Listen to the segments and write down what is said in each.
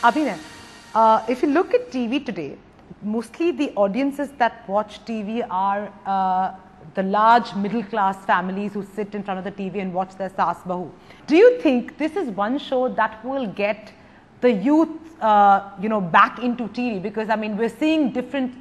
Abhinay, if you look at TV today, mostly the audiences that watch TV are the large middle class families who sit in front of the TV and watch their Saas Bahu. Do you think this is one show that will get the youth back into TV? Because I mean, we're seeing different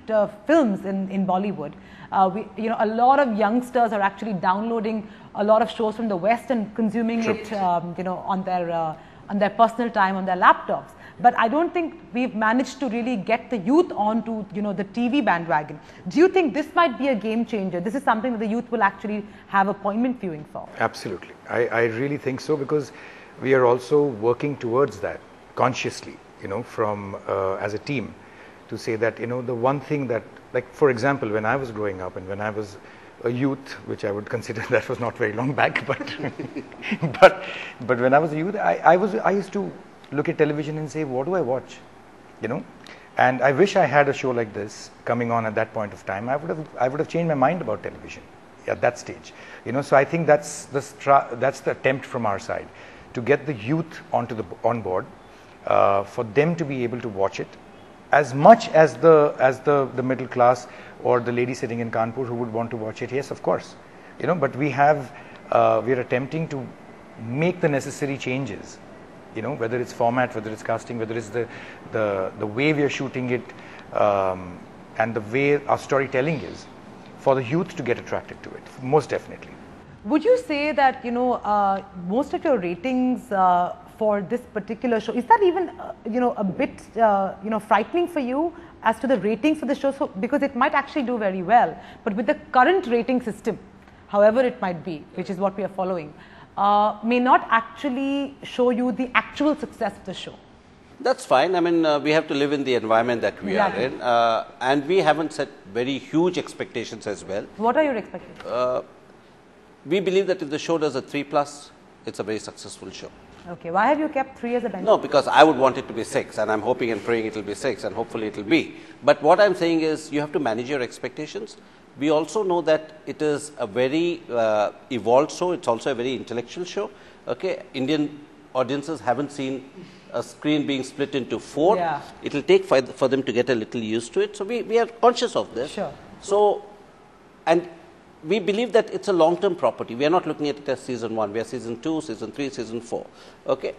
films in Bollywood. A lot of youngsters are actually downloading a lot of shows from the West and consuming it on their personal time on their laptops. But I don't think we've managed to really get the youth onto the TV bandwagon. Do you think this might be a game changer? This is something that the youth will actually have appointment viewing for? Absolutely. I really think so, because we are also working towards that consciously, from as a team, to say that the one thing that, like for example, when I was growing up and when I was a youth, which I would consider that was not very long back, but but when I was a youth, I used to look at television and say, what do I watch? And I wish I had a show like this coming on at that point of time. I would have changed my mind about television at that stage. So I think that's the attempt from our side, to get the youth on board, for them to be able to watch it as much as the middle class or the lady sitting in Kanpur who would want to watch it. Yes, of course. But we are attempting to make the necessary changes. Whether it's format, whether it's casting, whether it's the way we are shooting it, and the way our storytelling is, for the youth to get attracted to it, most definitely. Would you say that most of your ratings for this particular show, is that even a bit frightening for you as to the ratings for the show? So, because it might actually do very well, but with the current rating system, however it might be, which is what we are following, may not actually show you the actual success of the show. That's fine. I mean, we have to live in the environment that we are in, and we haven't set very huge expectations as well. What are your expectations? We believe that if the show does a 3+, it's a very successful show. Okay. Why have you kept 3 as a benchmark? No, because I would want it to be 6, and I'm hoping and praying it will be 6, and hopefully it will be. But what I'm saying is, you have to manage your expectations. We also know that it is a very evolved show. It's also a very intellectual show. Okay, Indian audiences haven't seen a screen being split into 4. Yeah. It will take for them to get a little used to it. So we are conscious of this. Sure. So, and we believe that it's a long-term property. We are not looking at it as season 1. We are season 2, season 3, season 4. Okay,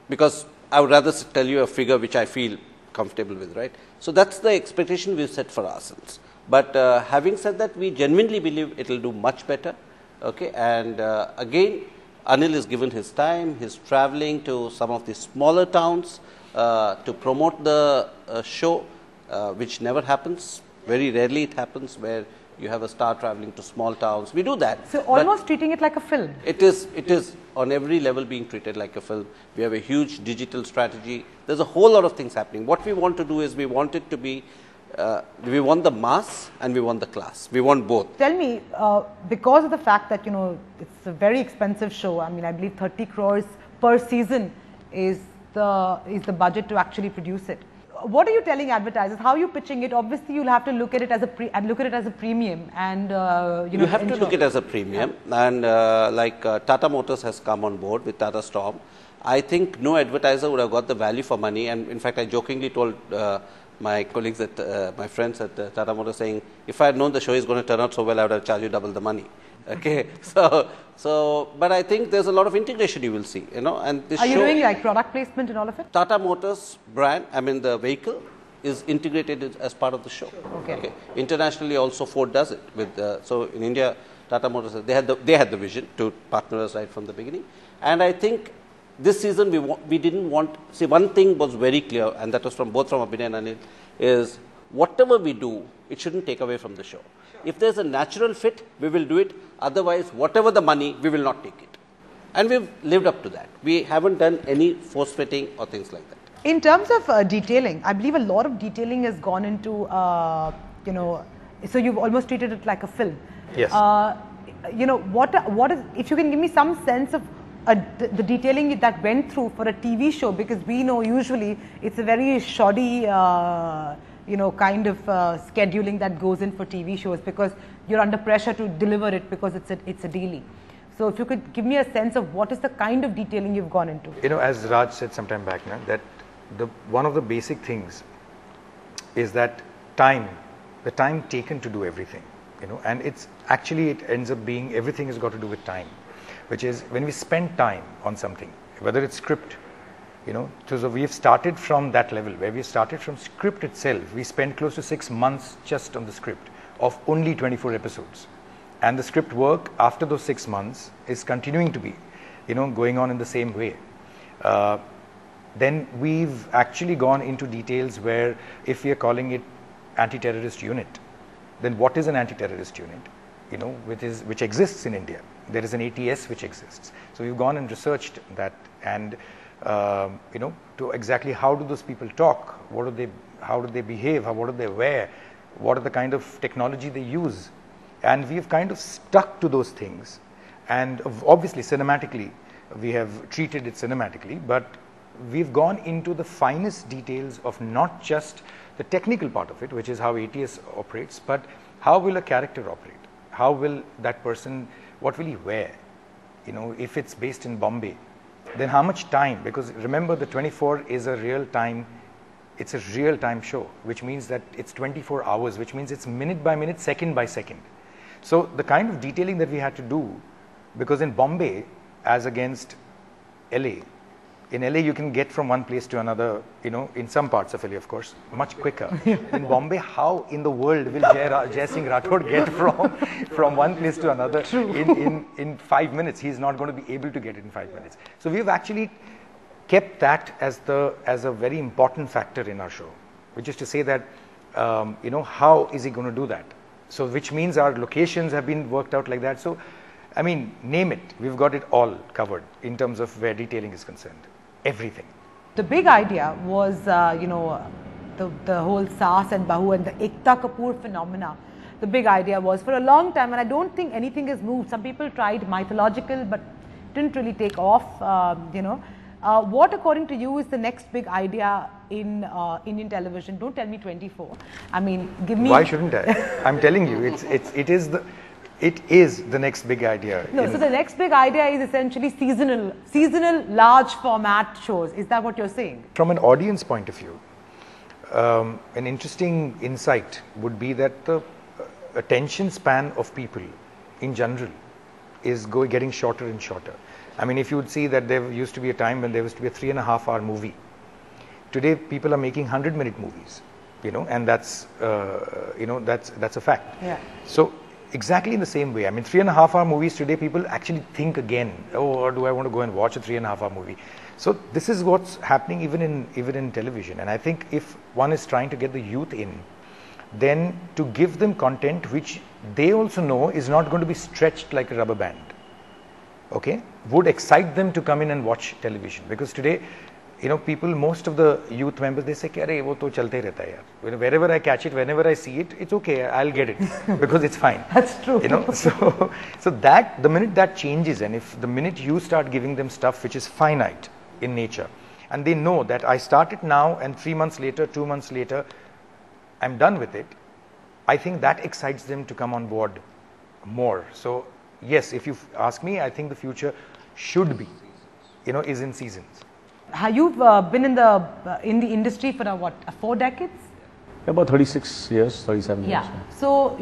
because I would rather tell you a figure which I feel comfortable with, right? So that's the expectation we've set for ourselves. But having said that, we genuinely believe it will do much better. Okay, and again, Anil is given his time. He's traveling to some of the smaller towns to promote the show, which never happens. Very rarely it happens where you have a star traveling to small towns. We do that. So almost treating it like a film. It is on every level being treated like a film. We have a huge digital strategy. There's a whole lot of things happening. What we want to do is, we want it to be, we want the mass and we want the class. We want both. Tell me, because of the fact that it's a very expensive show. I mean, I believe 30 crores per season is the budget to actually produce it. What are you telling advertisers? How are you pitching it? Obviously, you'll have to look at it as a premium, and you have to look at it as a premium. And like Tata Motors has come on board with Tata Storm. I think no advertiser would have got the value for money. And in fact, I jokingly told my colleagues my friends at Tata Motors, saying, if I had known the show is going to turn out so well, I would have charged you double the money. Okay, but I think there's a lot of integration you will see, and this Are you doing like product placement and all of it? Tata Motors brand, I mean the vehicle, is integrated as part of the show. Okay. Internationally also Ford does it with, so in India, Tata Motors, they had the vision to partner us right from the beginning. And I think this season we didn't want, see, one thing was very clear, and that was both from Abhinay and Anil, is whatever we do, it shouldn't take away from the show. If there's a natural fit, we will do it. Otherwise, whatever the money, we will not take it. And we've lived up to that. We haven't done any force fitting or things like that. In terms of detailing, I believe a lot of detailing has gone into, so you've almost treated it like a film. Yes. What is, if you can give me some sense of the detailing that went through for a TV show, because we know usually it's a very shoddy kind of scheduling that goes in for TV shows, because you're under pressure to deliver it because it's a daily. So if you could give me a sense of what is the kind of detailing you've gone into. You know, as Raj said some time back, that one of the basic things is that the time taken to do everything, and it ends up being everything has got to do with time, which is when we spend time on something, whether it's script, so we've started from that level where we started from script itself. We spent close to 6 months just on the script of only 24 episodes, and the script work after those 6 months is continuing to be, going on in the same way. Then we've actually gone into details where if we are calling it anti-terrorist unit, then what is an anti-terrorist unit, which exists in India. There is an ATS which exists. So we've gone and researched that, and to exactly how do those people talk, how do they behave, what do they wear, what are the kind of technology they use, and we've kind of stuck to those things. And obviously cinematically, we have treated it cinematically, but we've gone into the finest details of not just the technical part of it, which is how ATS operates, but how will a character operate? How will that person, what will he wear? If it's based in Bombay, then how much time? Because remember, the 24 is a real time, it's a real time show, which means that it's 24 hours, which means it's minute by minute, second by second. So the kind of detailing that we had to do, because in Bombay, as against LA, in LA you can get from one place to another, in some parts of LA, of course, much quicker. In Bombay, how in the world will Jai Singh Rathod get from one place to another in 5 minutes? He's not going to be able to get it in 5 minutes. So we've actually kept that as a very important factor in our show, which is to say that, how is he going to do that? So which means our locations have been worked out like that. So, I mean, name it, we've got it all covered in terms of where detailing is concerned. Everything. The big idea was, the whole Saas and Bahu and the Ekta Kapoor phenomena. The big idea was for a long time, and I don't think anything has moved. Some people tried mythological, but didn't really take off, What, according to you, is the next big idea in Indian television? Don't tell me 24. I mean, give me... Why shouldn't I? I'm telling you, it is the next big idea. No, so the next big idea is essentially seasonal large format shows. Is that what you're saying? From an audience point of view, an interesting insight would be that the attention span of people in general is getting shorter and shorter. I mean, if you would see that there used to be a time when there was to be a 3.5-hour movie. Today, people are making 100-minute movies, and that's a fact. Yeah. So exactly in the same way, I mean, 3.5-hour movies today, people actually think again, or do I want to go and watch a 3.5-hour movie? So this is what's happening even in television. And I think if one is trying to get the youth in, then to give them content which they also know is not going to be stretched like a rubber band, okay, would excite them to come in and watch television. Because today, people, most of the youth members, they say, "Arey, wo to chalte rehta hai yaar. Wherever I catch it, whenever I see it, it's okay, I'll get it because it's fine." That's true. So that the minute that changes, and if the minute you start giving them stuff which is finite in nature, and they know that I start it now and 3 months later, 2 months later, I'm done with it, I think that excites them to come on board more. So yes, if you ask me, I think the future should be, is in seasons. You've been in the industry for what, 4 decades? About 36 years, 37 years. Yeah. So,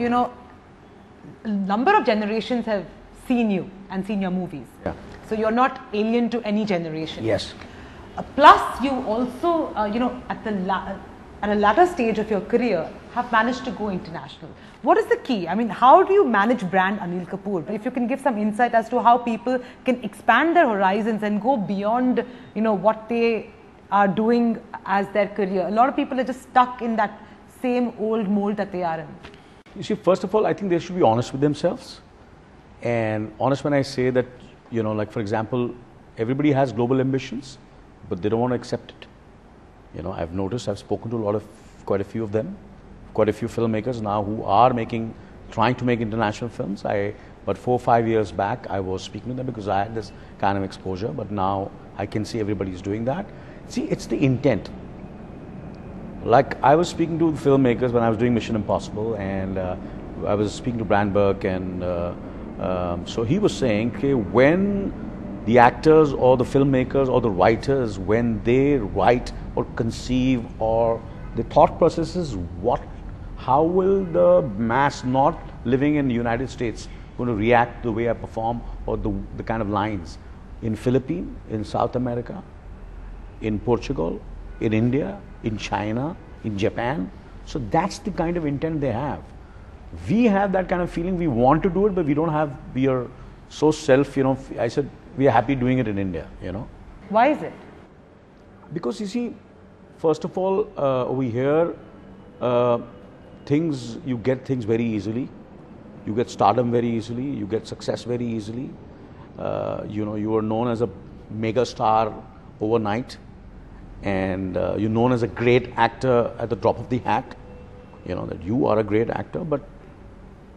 a number of generations have seen you and seen your movies. Yeah. So you're not alien to any generation. Yes. Plus, you also, at a latter stage of your career, have managed to go international. What is the key? I mean, how do you manage brand Anil Kapoor? If you can give some insight as to how people can expand their horizons and go beyond, what they are doing as their career. A lot of people are just stuck in that same old mold that they are in. You see, first of all, I think they should be honest with themselves. And honest when I say that, like for example, everybody has global ambitions, but they don't want to accept it. I've noticed, I've spoken to quite a few of them, quite a few filmmakers now who are trying to make international films. But 4 or 5 years back, I was speaking to them because I had this kind of exposure, but now I can see everybody's doing that. See, it's the intent. Like I was speaking to filmmakers when I was doing Mission Impossible, and I was speaking to Brandberg and So he was saying, okay, when the actors or the filmmakers or the writers, when they write or conceive or the thought process is how will the mass not living in the United States going to react the way I perform or the kind of lines in Philippines, in South America, in Portugal, in India, in China, in Japan. So that's the kind of intent they have. We have that kind of feeling. We want to do it, but we are so I said, we are happy doing it in India, Why is it? Because you see, first of all, over here, you get things very easily. You get stardom very easily. You get success very easily. You are known as a mega star overnight, and you're known as a great actor at the drop of the hat. That you are a great actor, but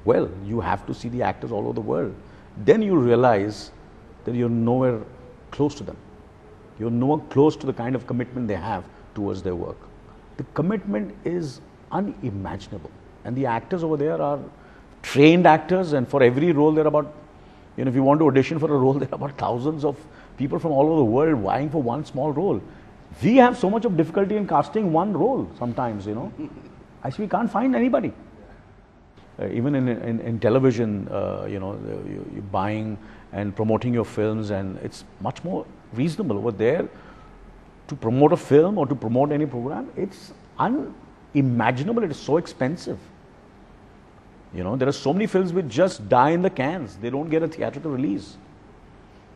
well, you have to see the actors all over the world. Then you realize that you're nowhere close to them. You're nowhere close to the kind of commitment they have towards their work. The commitment is unimaginable. And the actors over there are trained actors, and for every role there are about, if you want to audition for a role, there are about thousands of people from all over the world vying for one small role. We have so much of difficulty in casting one role sometimes, Actually, we can't find anybody. Even in television, you're buying and promoting your films, and it's much more reasonable over there to promote a film or to promote any program. It's unimaginable. It is so expensive. There are so many films which just die in the cans. They don't get a theatrical release.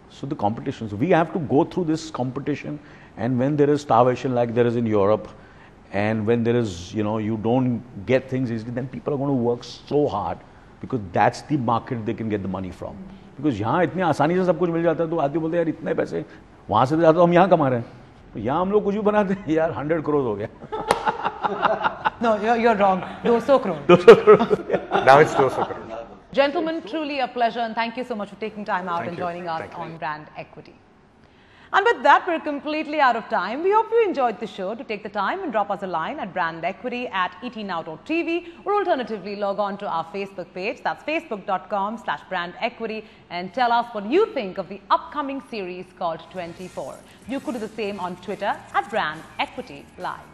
So the competition. So we have to go through this competition, and when there is starvation like there is in Europe, and when there is, you don't get things easily, then people are going to work so hard, because that's the market they can get the money from. Because यहाँ इतनी आसानी से सब कुछ मिल जाता है, तो आदमी बोलते हैं यार इतने पैसे वहाँ से ज़्यादा हम यहाँ कमा रहे हैं, तो यहाँ हम लोग कुछ भी बनाते हैं यार 100 crores हो गया. No, you're wrong. 200 crores. 200 crores. Now it's 200 crores. Gentlemen, truly a pleasure, and thank you so much for taking time out and joining us on Brand Equity. And with that, we're completely out of time. We hope you enjoyed the show. To take the time and drop us a line at brandequity@etnow.tv, or alternatively log on to our Facebook page. That's facebook.com/brandequity, and tell us what you think of the upcoming series called 24. You could do the same on Twitter @brandequitylive.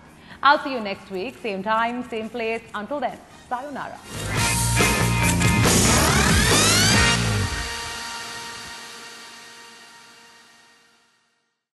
I'll see you next week, same time, same place. Until then, sayonara.